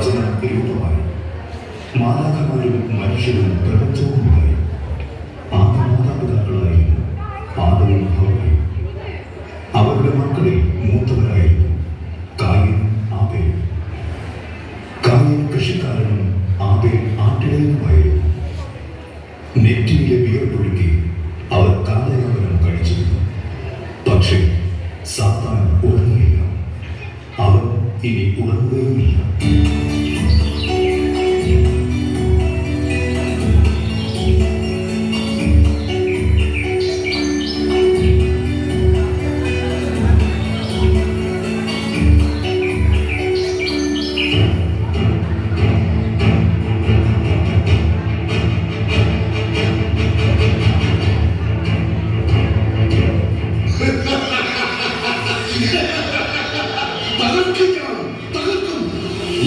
വചനം രൂപമായി. മാലാഖമാരും മനുഷ്യരും പ്രപഞ്ചവുമുണ്ടായി. ആദ്യ മാതാപിതാക്കളായിരുന്നു ആദവും ഹവ്വയും. അവരുടെ മക്കളിൽ മൂത്തവരായിരുന്നു കായീൻ ആബേലും. കായീൻ കൃഷിക്കാരനും ആബേൽ ആട്ടിടയനുമായിരുന്നു. നെറ്റിയിലെ വിയർപ്പൊഴുക്കി അവർ കാലയാപനം കഴിച്ചിരുന്നു. പക്ഷേ സാത്താൻ ഉറങ്ങിയില്ല. അവൻ ഇനി ഉറങ്ങുകയുമില്ല.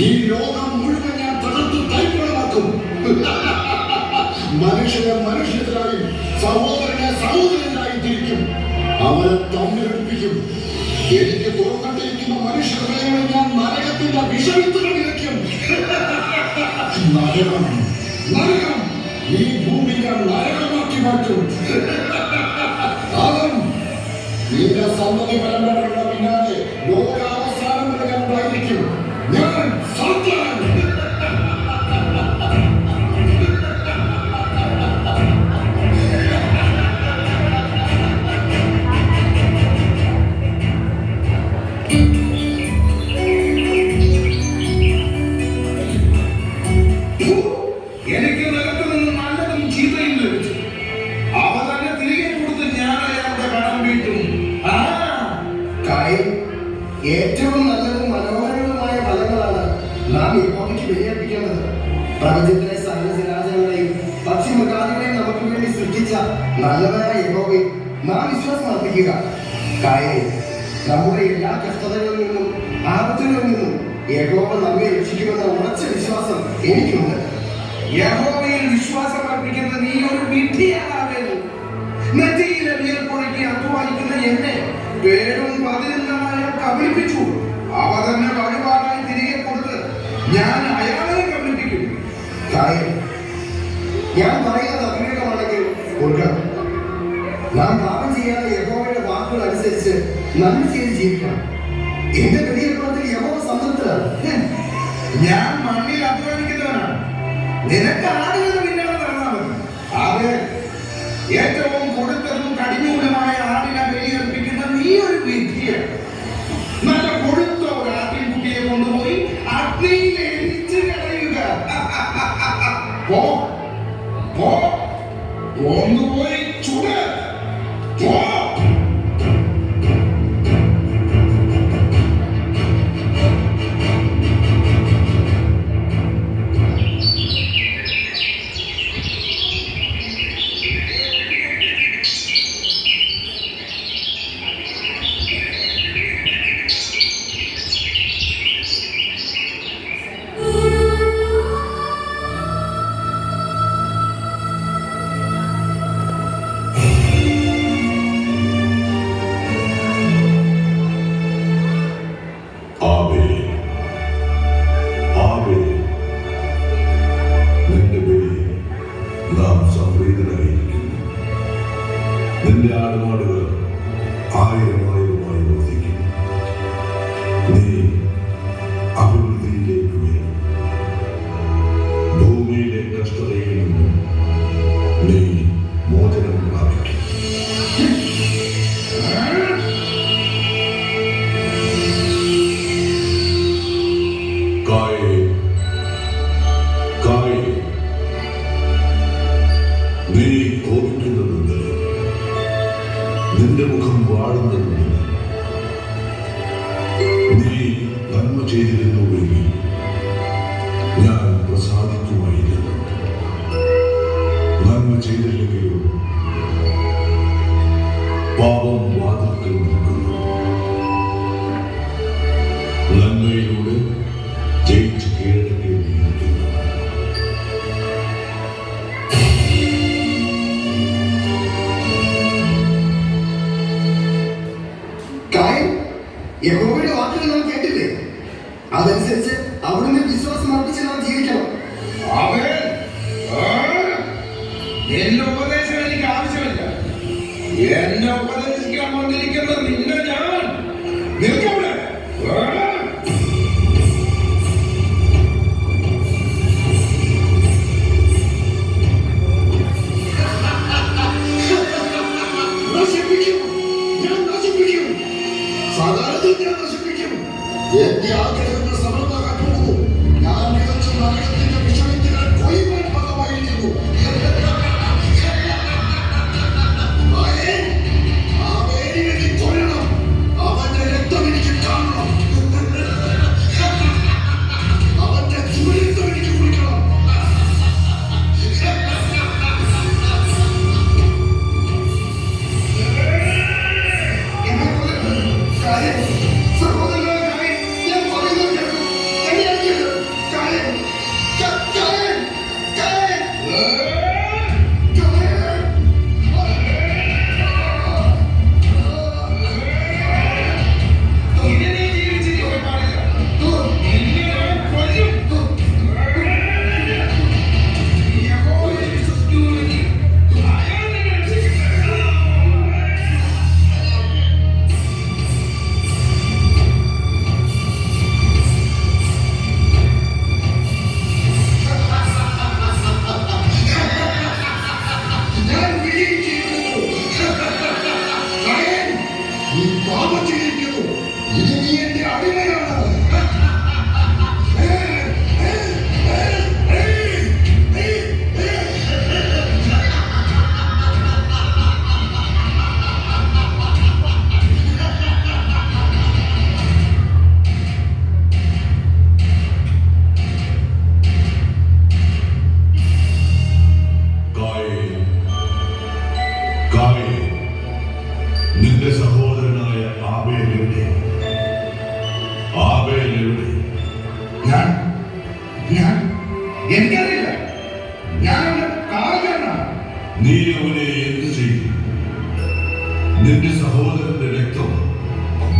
ഈ ലോകം മുഴുവൻ ഞാൻ തകർത്തു തൈക്കുളമാക്കും. മനുഷ്യനെ മനുഷ്യരായും സഹോദരനെ സഹോദരനായി തിരിക്കും. അവരെ തമ്മിലൊഴിപ്പിക്കും. എനിക്ക് തുറന്നിട്ടിരിക്കുന്ന മനുഷ്യ ഹൃദയങ്ങളിൽ ഞാൻ നരകത്തിന്റെ വിഷവിത്തുകൾ വിതയ്ക്കും. നരകം നരകം ഈ ഭൂമി ഞാൻ നരകമാക്കി മാറ്റും. ആദം, നിന്റെ സന്തതി പരമ്പരകളുടെ പിന്നാലെ ലോകാവസാനം വരെ ഞാൻ ഉണ്ടായിരിക്കും. ഞാൻ സാത്താൻ. എനിക്ക് നിലത്തു നിന്ന് നല്ലതും ചീത്തയും ലഭിച്ചു. അവ തന്നെ തിരികെ കൊടുത്ത് ഞാൻ അയാളുടെ കടം വീട്ടും. ഏറ്റവും നല്ലതും മനോഹരവുമായ ഫലങ്ങളാണ് നാം യഹോവയ്ക്ക് ബലിയർപ്പിക്കേണ്ടത്. പ്രപഞ്ചത്തിലെ സകലജരാജങ്ങളെയും പക്ഷിമൃഗാദികളെയും നമുക്ക് വേണ്ടി സൃഷ്ടിച്ച നല്ലവനായ യഹോവയെ നാം വിശ്വാസം അർപ്പിക്കുക. നമ്മുടെ എല്ലാ കഷ്ടതകളിൽ നിന്നും ആപത്തുകളിൽ നിന്നും യഹോവ നമ്മെ രക്ഷിക്കുമെന്ന ഉറച്ച വിശ്വാസം എനിക്കുണ്ട്. യഹോവയിൽ വിശ്വാസം അർപ്പിക്കുന്ന നീ ഒരു വിഡ്ഢിയാകാവരുത്. നെറ്റിയിലെ വിയർപ്പൊഴുക്കി അധ്വാനിക്കുന്ന എന്നെ പേരും പതിനെണ്ണമായ കബളിപ്പിച്ചു. അവ തന്നെ വഴിപാടായി തിരികെ കൊടുത്ത് ഞാൻ അയാളെ കബളിപ്പിക്കും. ഞാൻ പറയുന്നത് അഭിവേകമാണെങ്കിൽ കൊടുക്കണം. നാം പാപം ചെയ്യാതെ യഹോവയുടെ വാക്കുകൾ അനുസരിച്ച് നന്മ ചെയ്ത് ജീവിക്കണം. എന്റെ വെടിയേൽപ്പത്തിൽ യഹോവ സംതൃപ്തനാണ്. ഞാൻ മണ്ണിൽ അധ്വാനിക്കുന്നവനാണ്. നിനക്ക് ആടുകളുടെ പിന്നാലെ നടന്നാൽ മതി. അത് ഏറ്റവും കൊടുത്തതും കടിഞ്ഞൂലുമായ ആടിനെ ബലിയർപ്പിക്കുന്ന നീ ഒരു വിധിയാണ്. നല്ല കൊടുത്ത ഒരു ആട്ടിൻകുട്ടിയെ കൊണ്ടുപോയി അഗ്നിയിൽ എരിച്ച് കളയുക. കൊണ്ടുപോയി ചുട. നിന്റെ ആടുമാടുകൾ ആയിരമായിരമായി വർദ്ധിക്കും. നീ അഭിവൃദ്ധിയിലേക്ക് വരും. ഭൂമിയിലെ കഷ്ടതയിൽ നിന്നും നീ മോചനം പ്രാപിക്കും. നീ കോപിക്കുന്നതുണ്ട്. നിന്റെ മുഖം വാടുന്നതുണ്ട്. നീ നന്മ ചെയ്തിരുന്നുവെങ്കിൽ ഞാൻ പ്രസാദിക്കുമായിരുന്നു. നന്മ ചെയ്തില്ലെങ്കിലും പാപം വാതിൽക്കൽ നിൽക്കുന്നു. നന്മയിലൂടെ ജയിച്ച് കീഴടക്കേണ്ടിയിരിക്കുന്നു. യഹോവയുടെ വാക്കുകൾ നാം കേട്ടില്ലേ? അതനുസരിച്ച് അവിടുന്ന് വിശ്വാസം അർപ്പിച്ച് നാം ജീവിക്കണം. അവൻ എന്റെ ഉപദേശം എനിക്ക് ആവശ്യമില്ല. എന്നെ ഉപദേശിക്കാൻ വന്നിരിക്കുന്ന നിന്നെ ഞാൻ നിൽക്കവിടെ. നശിപ്പിക്കും, ഞാൻ നശിപ്പിക്കും, സകലതും ഞാൻ നശിപ്പിക്കും. എന്റെ ആഗ്രഹങ്ങൾ സഫലമാക്കാൻ പോകുന്നു. ഞാൻ വിതച്ച നരകത്തിന്റെ വിഷയത്തിനാൽ കൊയ്യുവാൻ ഭാഗമായിരിക്കുന്നു. അവന്റെ രക്തം എനിക്ക് കാണണം. അവന്റെ ചുവരക്തം എനിക്ക് കുടിക്കണം. സഹോദരങ്ങളെ, ഞാൻ പറയുന്നത് കേൾക്കൂ. എന്നെയാക്കിയത് കാര്യം ഇനി നീ ജീവിച്ചിരിക്കാൻ പാടില്ല. നിന്നെ ഞാൻ കൊല്ലും. യഹോവയെ വിശ്വസിക്കുന്നുവെങ്കിൽ അയാൾ നിന്നെ രക്ഷിക്കട്ടെ. ഞാൻ വിജയിച്ചിരിക്കുന്നു. നീ പാപം ചെയ്തിരിക്കുന്നു. ഇനി നീ എന്റെ അടിമയാണ്. കായേ, നിന്റെ സഹോദരനായ ആബേൽ എവിടെ? ആബേൽ എവിടെ? ഞാൻ എനിക്കറിയില്ല. ഞാൻ അവന്റെ കാവൽക്കാരനാണ്. നീ അവനെ എന്ത് ചെയ്തു? നിന്റെ സഹോദരന്റെ രക്തം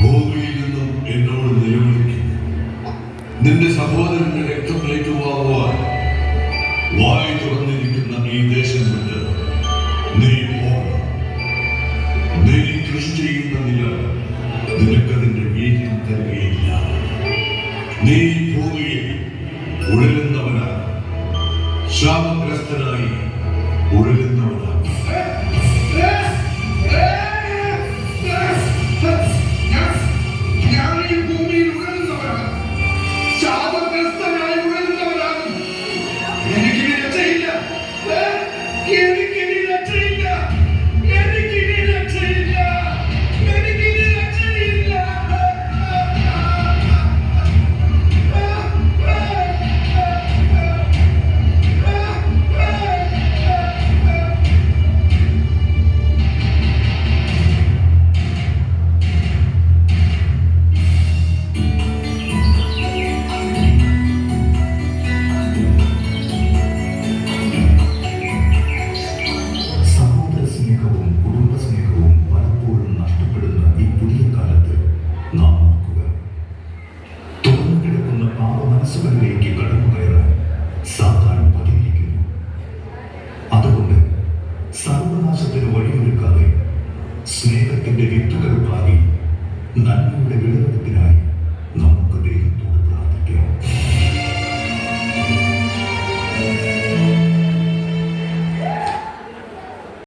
ഭൂമിയിൽ നിന്നും എന്നോട് നിലവിളിക്കുന്നു. നിന്റെ സഹോദരന്റെ രക്തം ഏറ്റുവാങ്ങുവാൻ വായി തുറന്നിരിക്കുന്ന ഈ ദേശം വിട്ട് നീ പോകണം. നീ കൃഷി ചെയ്യുന്ന നിലം നിനക്ക്